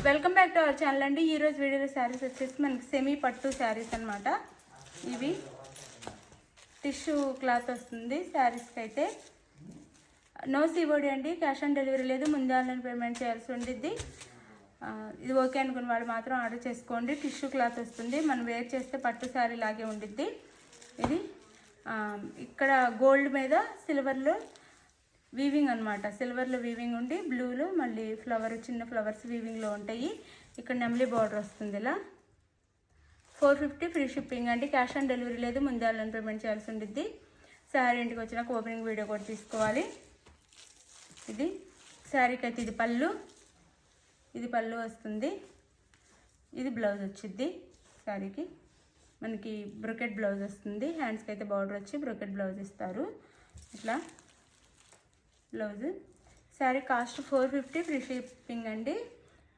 Welcome back to our channel అండి. ఈరోజు వీడియోలో శారీస్ వచ్చేసి మనకి సెమీ పట్టు శారీస్ అనమాట. ఇవి టిష్యూ క్లాత్ వస్తుంది శారీస్కి అయితే. నో సిఓడి అండి, క్యాష్ ఆన్ డెలివరీ లేదు, ముందే ఆన్లైన్ పేమెంట్ చేయాల్సి ఉండిద్ది. ఇది ఓకే అనుకున్న వాళ్ళు మాత్రం ఆర్డర్ చేసుకోండి. టిష్యూ క్లాత్ వస్తుంది, మనం వేర్ చేస్తే పట్టు శారీ లాగే ఉండిద్ది. ఇది ఇక్కడ గోల్డ్ మీద సిల్వర్లో వీవింగ్ అనమాట. సిల్వర్లో వీవింగ్ ఉండి బ్లూలో మళ్ళీ చిన్న ఫ్లవర్స్ వీవింగ్లో ఉంటాయి. ఇక్కడ నెమలి బార్డర్ వస్తుంది. ఇలా 450 ఫ్రీ షిప్పింగ్ అండి. క్యాష్ ఆన్ డెలివరీ లేదు, ముందే ఆన్లైన్ పేమెంట్ చేయాల్సి ఉంటుంది. శారీ ఇంటికి వచ్చినాక ఓపెనింగ్ వీడియో కూడా తీసుకోవాలి. ఇది శారీకి అయితే ఇది పళ్ళు వస్తుంది. ఇది బ్లౌజ్ వచ్చింది. శారీకి మనకి బ్రొకెట్ బ్లౌజ్ వస్తుంది. హ్యాండ్స్కి అయితే బార్డర్ వచ్చి బ్రొకెట్ బ్లౌజ్ ఇస్తారు. ఇట్లా blouse. Sari cost 450 free shipping అండి.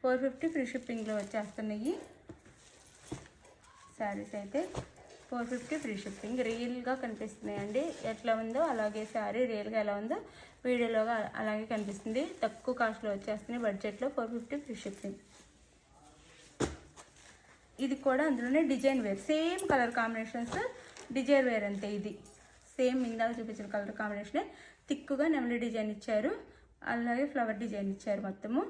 450 ఫ్రీ షిప్పింగ్లో వచ్చేస్తున్నాయి శారీస్ అయితే. 450 ఫ్రీ షిప్పింగ్. రియల్గా కనిపిస్తున్నాయండి, ఎట్లా ఉందో అలాగే శారీ రియల్గా ఎలా ఉందో వీడియోలోగా అలాగే కనిపిస్తుంది. తక్కువ కాస్ట్లో వచ్చేస్తున్నాయి బడ్జెట్లో. 450 ఫ్రీ షిప్పింగ్. ఇది కూడా అందులోనే design wear, same colour combinations design wear అంతే. ఇది సేమ్ ఇందాక చూపించిన కలర్ కాంబినేషనే. థిక్గా నెమలి డిజైన్ ఇచ్చారు, అలాగే ఫ్లవర్ డిజైన్ ఇచ్చారు. మొత్తము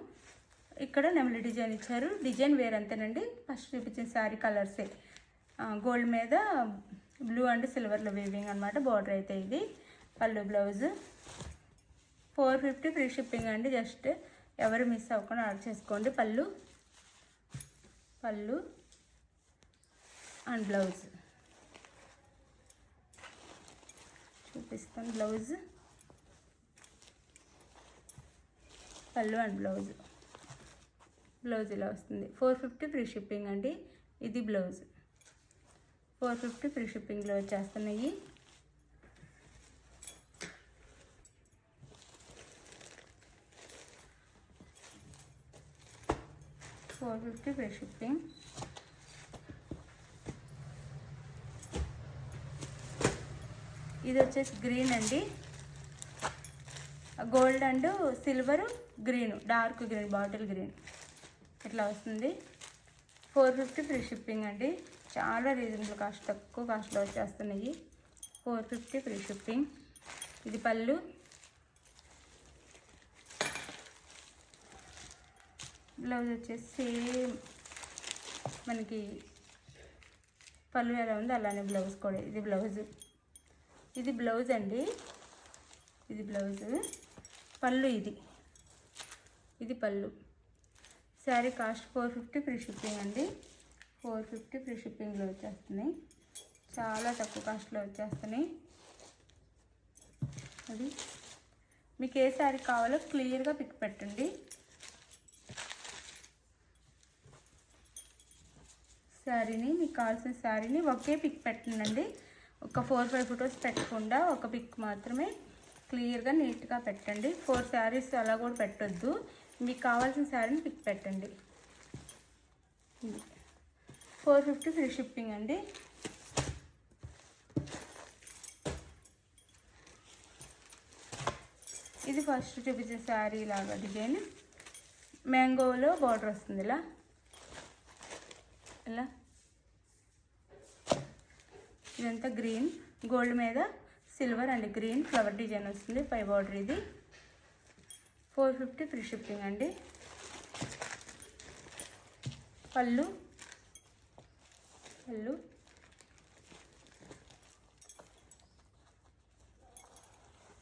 ఇక్కడ నెమలి డిజైన్ ఇచ్చారు. డిజైన్ వేర్ అంతేనండి. ఫస్ట్ చూపించిన శారీ కలర్సే. గోల్డ్ మీద బ్లూ అండ్ సిల్వర్లో వీవింగ్ అనమాట. బార్డర్ అయితే ఇది. పళ్ళు బ్లౌజ్. 450 ఫ్రీ షిప్పింగ్ అండి. జస్ట్ ఎవరు మిస్ అవ్వకుండా ఆర్డర్ చేసుకోండి. పళ్ళు అండ్ బ్లౌజ్ చూపిస్తాను. పళ్ళు అండ్ బ్లౌజ్ ఇలా వస్తుంది. 450 ఫ్రీ షిప్పింగ్ అండి. ఇది బ్లౌజ్. 450 ఫ్రీ షిప్పింగ్లో వచ్చేస్తున్నాయి. $450 ఫ్రీ షిప్పింగ్. ఇది వచ్చేసి గ్రీన్ అండి. Gold and silver green, dark green, bottle green ఇట్లా వస్తుంది. 450 ఫ్రీ షిప్పింగ్ అండి. చాలా రీజనబుల్ కాస్ట్, తక్కువ కాస్ట్లో వచ్చేస్తున్నాయి. 450 ఫ్రీ షిప్పింగ్. ఇది పళ్ళు. బ్లౌజ్ వచ్చేసి సేమ్ మనకి పళ్ళు ఎలా ఉంది అలానే బ్లౌజ్ కూడా. ఇది బ్లౌజ్ అండి. ఇది బ్లౌజ్. పళ్ళు ఇది పళ్ళు. శారీ కాస్ట్ 450 ఫ్రీ షిప్పింగ్ అండి. 450 ఫ్రీ షిప్పింగ్లో వచ్చేస్తున్నాయి. చాలా తక్కువ కాస్ట్లో వచ్చేస్తున్నాయి. అది మీకు ఏ శారీ కావాలో క్లియర్గా పిక్ పెట్టండి. మీకు కావాల్సిన శారీని ఒకే పిక్ పెట్టండి. ఒక 4-5 ఫొటోస్ పెట్టకుండా ఒక పిక్ మాత్రమే క్లియర్గా నీట్గా పెట్టండి. 4 శారీస్ అలా కూడా పెట్టొద్దు. మీకు కావాల్సిన శారీని పిక్ పెట్టండి. 450 ఫ్రీ షిప్పింగ్ అండి. ఇది ఫస్ట్ చూపించే శారీ లాగా డిజైన్. మ్యాంగోలో బార్డర్ వస్తుంది. ఇలా ఇదంతా గ్రీన్, గోల్డ్ మీద silver and green flower design వస్తుంది. పై బార్డర్ ఇది. 450 ఫ్రీ షిప్పింగ్ అండి. పళ్ళు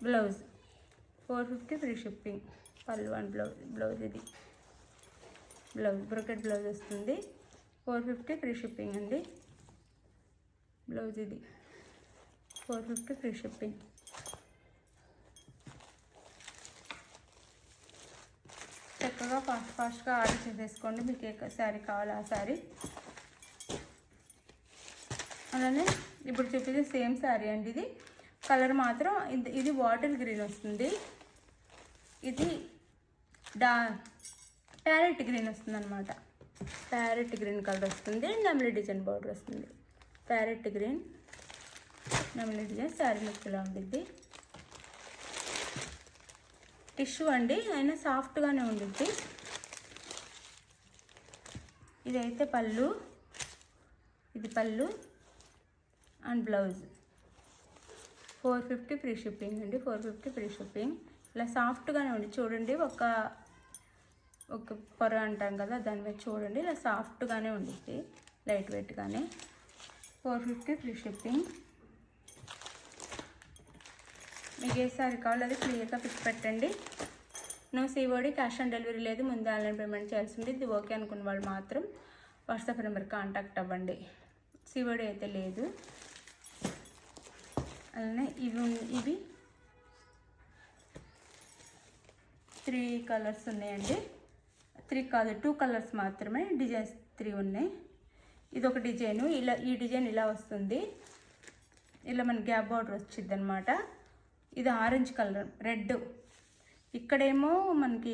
బ్లౌజ్. 450 free shipping. పళ్ళు అండ్ బ్లౌజ్ ఇది బ్లౌజ్. బ్రొకెట్ బ్లౌజ్ వస్తుంది. 450 ఫ్రీ షిప్పింగ్ అండి. బ్లౌజ్ ఇది. 450 ఫ్రీ షిప్పింగ్. చక్కగా ఫాస్ట్గా ఆర్డర్ చేసేసుకోండి. మీకు ఏ శారీ కావాలో ఆ శారీ. అలానే ఇప్పుడు చూపించే సేమ్ శారీ అండి. ఇది కలర్ మాత్రం ఇది బాటిల్ గ్రీన్ వస్తుంది. ఇది ప్యారెట్ గ్రీన్ వస్తుంది అనమాట. ప్యారెట్ గ్రీన్ కలర్ వస్తుంది. నెమలి డిజైన్ బార్డర్ వస్తుంది. ప్యారెట్ గ్రీన్ నెమలి డిజైన్. శారీ లుక్ ఇలా ఉంటుంది. టిష్యూ అండి, అయినా సాఫ్ట్గానే ఉంటుంది. ఇదైతే పళ్ళు, ఇది పళ్ళు అండ్ బ్లౌజ్. 450 ఫ్రీ షిప్పింగ్ అండి, 450 ఫ్రీ షిప్పింగ్. ఇలా సాఫ్ట్గానే ఉంది చూడండి, ఒక పొర అంటాం కదా దాని మీద చూడండి, ఇలా సాఫ్ట్గానే ఉండిద్ది, లైట్ వెయిట్గానే. 450 free shipping. మీకు ఏ సారీ కావాలో అది క్లియర్గా పిక్ పెట్టండి. No COD, cash on delivery లేదు, ముందు ఆన్లైన్ పేమెంట్ చేయాల్సి ఉంది. ఇది ఓకే అనుకున్న వాళ్ళు మాత్రం వాట్సాప్ నెంబర్ కాంటాక్ట్ అవ్వండి. COD అయితే లేదు. అలానే ఇవి 3 కలర్స్ ఉన్నాయండి. 3 కాదు, 2 కలర్స్ మాత్రమే, డిజైన్స్ 3 ఉన్నాయి. ఇది ఒక డిజైను, ఈ డిజైన్ ఇలా వస్తుంది, ఇలా మన గ్యాప్ బార్డర్ వచ్చింది అనమాట. ఇది ఆరెంజ్ కలర్, రెడ్. ఇక్కడేమో మనకి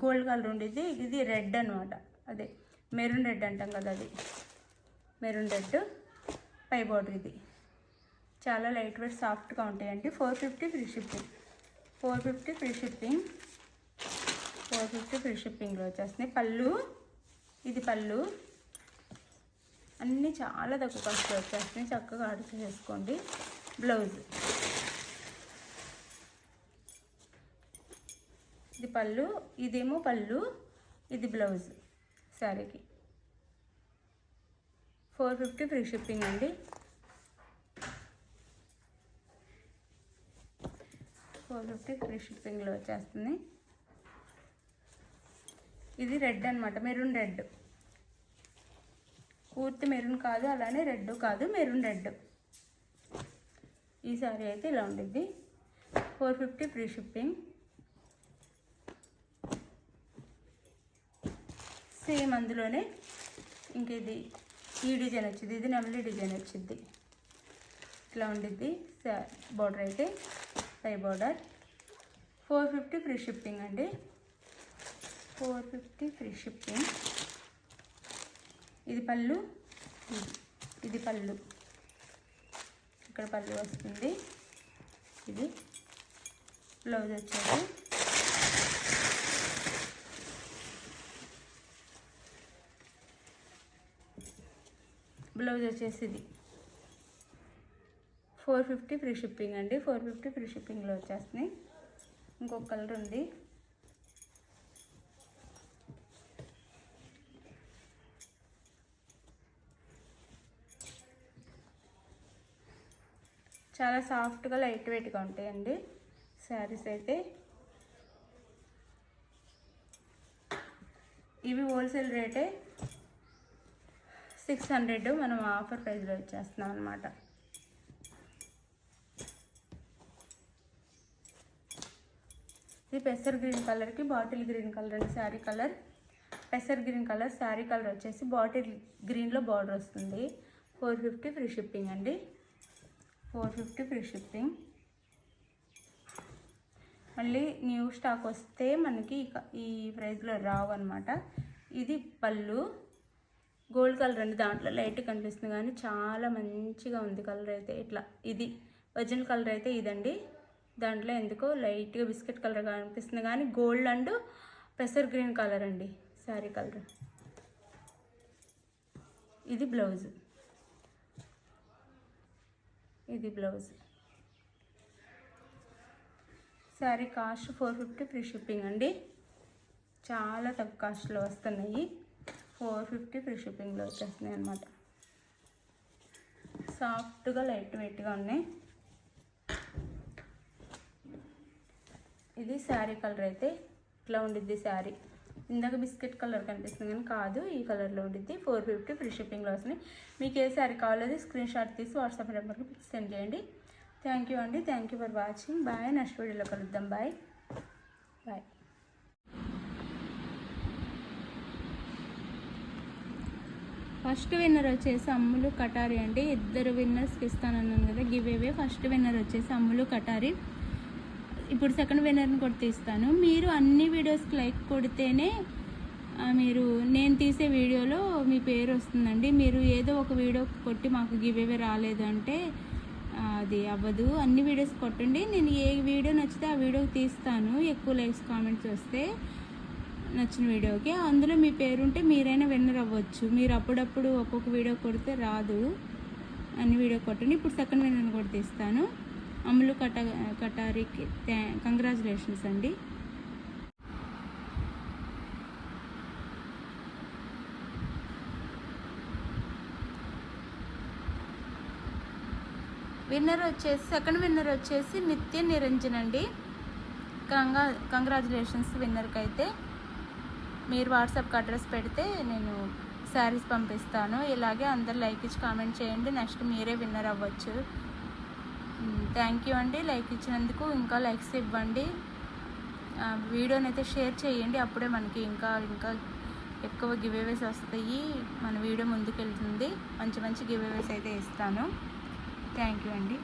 గోల్డ్ కలర్ ఉండేది, ఇది రెడ్ అనమాట, అదే మెరూన్ రెడ్ అంటాం కదా, అది మెరూన్ రెడ్. పై బార్డర్ ఇది చాలా లైట్ వెయిట్ సాఫ్ట్గా ఉంటాయండి. 450 free shipping, 450 free shipping, 450 free షిప్పింగ్లో వచ్చేస్తున్నాయి. పళ్ళు, ఇది పళ్ళు, అన్నీ చాలా తక్కువ కాస్ట్లో వచ్చేస్తున్నాయి, చక్కగా ఆర్డర్ చేసుకోండి. బ్లౌజ్, ఇది పళ్ళు, ఇదేమో పళ్ళు, ఇది బ్లౌజ్ శారీకి. 450 ఫ్రీ షిప్పింగ్ అండి. 450 ఫ్రీ షిప్పింగ్లో వచ్చేస్తుంది. ఇది రెడ్ అనమాట, మెరూన్ రెడ్, పూర్తి మెరూన్ కాదు, అలానే రెడ్ కాదు, మెరూన్ రెడ్. ఈ సారీ అయితే ఇలా ఉండిద్ది. 450 ఫ్రీ షిప్పింగ్. సేమ్ అందులోనే ఇంక ఈ డిజైన్ వచ్చింది, ఇది నెమలి డిజైన్ వచ్చింది, ఇట్లా ఉండిద్ది బార్డర్ అయితే, పై బార్డర్. 450 ఫ్రీ షిప్పింగ్ అండి, 450 ఫ్రీ షిప్పింగ్. ఇది పళ్ళు, ఇది పళ్ళు, ఇక్కడ పళ్ళు వస్తుంది. ఇది బ్లౌజ్ వచ్చేసి ఇది 450 ఫ్రీ షిప్పింగ్ అండి, 450 ఫ్రీ షిప్పింగ్లో వచ్చేస్తున్నాయి. ఇంకొక కలర్ ఉంది, చాలా సాఫ్ట్గా లైట్ వెయిట్గా ఉంటాయండి శారీస్ అయితే. ఇవి హోల్సేల్ రేటే 600, మనం ఆఫర్ ప్రైస్లో ఇచ్చేస్తున్నాం అనమాట. ఇది పెసర్ గ్రీన్ కలర్కి బాటిల్ గ్రీన్ కలర్ అండి శారీ కలర్. పెసర్ గ్రీన్ కలర్ శారీ కలర్ వచ్చేసి బాటిల్ గ్రీన్లో బార్డర్ వస్తుంది. 450 ఫ్రీ షిప్పింగ్ అండి, 450 ఫ్రీ షిప్పింగ్. మళ్ళీ న్యూ స్టాక్ వస్తే మనకి ఈ ప్రైస్లో రావు అనమాట. ఇది పళ్ళు, గోల్డ్ కలర్ అండి, దాంట్లో లైట్ కనిపిస్తుంది కానీ చాలా మంచిగా ఉంది కలర్ అయితే. ఇట్లా ఇది ఒరిజినల్ కలర్ అయితే ఇదండి, దాంట్లో ఎందుకో లైట్గా బిస్కెట్ కలర్ కనిపిస్తుంది కానీ గోల్డ్ అండ్ పెసర్ గ్రీన్ కలర్ అండి శారీ కలర్. ఇది బ్లౌజ్, ఇది blouse. Sari cost 450 free shipping అండి, చాలా తక్కువ కాస్ట్లో వస్తున్నాయి. 450 ఫ్రీ షిప్పింగ్లో వచ్చేస్తున్నాయి అన్నమాట. సాఫ్ట్గా లైట్ వెయిట్గా ఉన్నాయి. ఇది శారీ కలర్ అయితే ఇట్లా ఉండిద్ది శారీ. ఇందాక బిస్కెట్ కలర్ కనిపిస్తుంది కానీ కాదు, ఈ కలర్లో ఉండిద్ది. 450 ఫ్రీ షిప్పింగ్లో వస్తున్నాయి. మీకు ఏ శారీ కావాలో స్క్రీన్ షాట్ తీసి వాట్సాప్ నెంబర్కి సెండ్ చేయండి. థ్యాంక్ యూ అండి, thank you for watching. Bye, next వీడియోలో కలుద్దాం. Bye bye. ఫస్ట్ విన్నర్ వచ్చేసి అమ్ములు కటారి అండి. 2 విన్నర్స్కి ఇస్తానన్నాను కదా గివ్ అవే. ఫస్ట్ విన్నర్ వచ్చేసి అమ్ములు కటారి. ఇప్పుడు సెకండ్ విన్నర్ని కూడా తీస్తాను. మీరు అన్ని వీడియోస్కి లైక్ కొడితేనే మీరు నేను తీసే వీడియోలో మీ పేరు వస్తుందండి. మీరు ఏదో ఒక వీడియో కొట్టి మాకు గివ్ అవే రాలేదు అంటే అది అవ్వదు. అన్ని వీడియోస్ కొట్టండి, నేను ఏ వీడియో నచ్చితే ఆ వీడియో తీస్తాను. ఎక్కువ లైక్స్ కామెంట్స్ వస్తే నచ్చిన వీడియోకి. అందులో మీ పేరుంటే మీరైనా విన్నర్ అవ్వచ్చు. మీరు అప్పుడప్పుడు ఒక్కొక్క వీడియో కొడితే రాదు, అన్ని వీడియో కొట్టండి. ఇప్పుడు సెకండ్ విన్నర్ కూడా తీస్తాను. అమ్ములు కటారికి కంగ్రాచులేషన్స్ అండి. సెకండ్ విన్నర్ వచ్చేసి నిత్య నిరంజన్ అండి. కంగ్రాచులేషన్స్ విన్నర్కి అయితే. మీరు వాట్సాప్కి అడ్రస్ పెడితే నేను శారీస్ పంపిస్తాను. ఇలాగే అందరు లైక్ ఇచ్చి కామెంట్ చేయండి. నెక్స్ట్ మీరే విన్నర్ అవ్వచ్చు. థ్యాంక్ యూ అండి లైక్ ఇచ్చినందుకు. ఇంకా లైక్స్ ఇవ్వండి, వీడియోని అయితే షేర్ చేయండి. అప్పుడే మనకి ఇంకా ఎక్కువ గివ్అవేస్ వస్తాయి, మన వీడియో ముందుకు వెళ్తుంది. మంచి మంచి గివ్అవేస్ అయితే ఇస్తాను. థ్యాంక్ యూ అండి.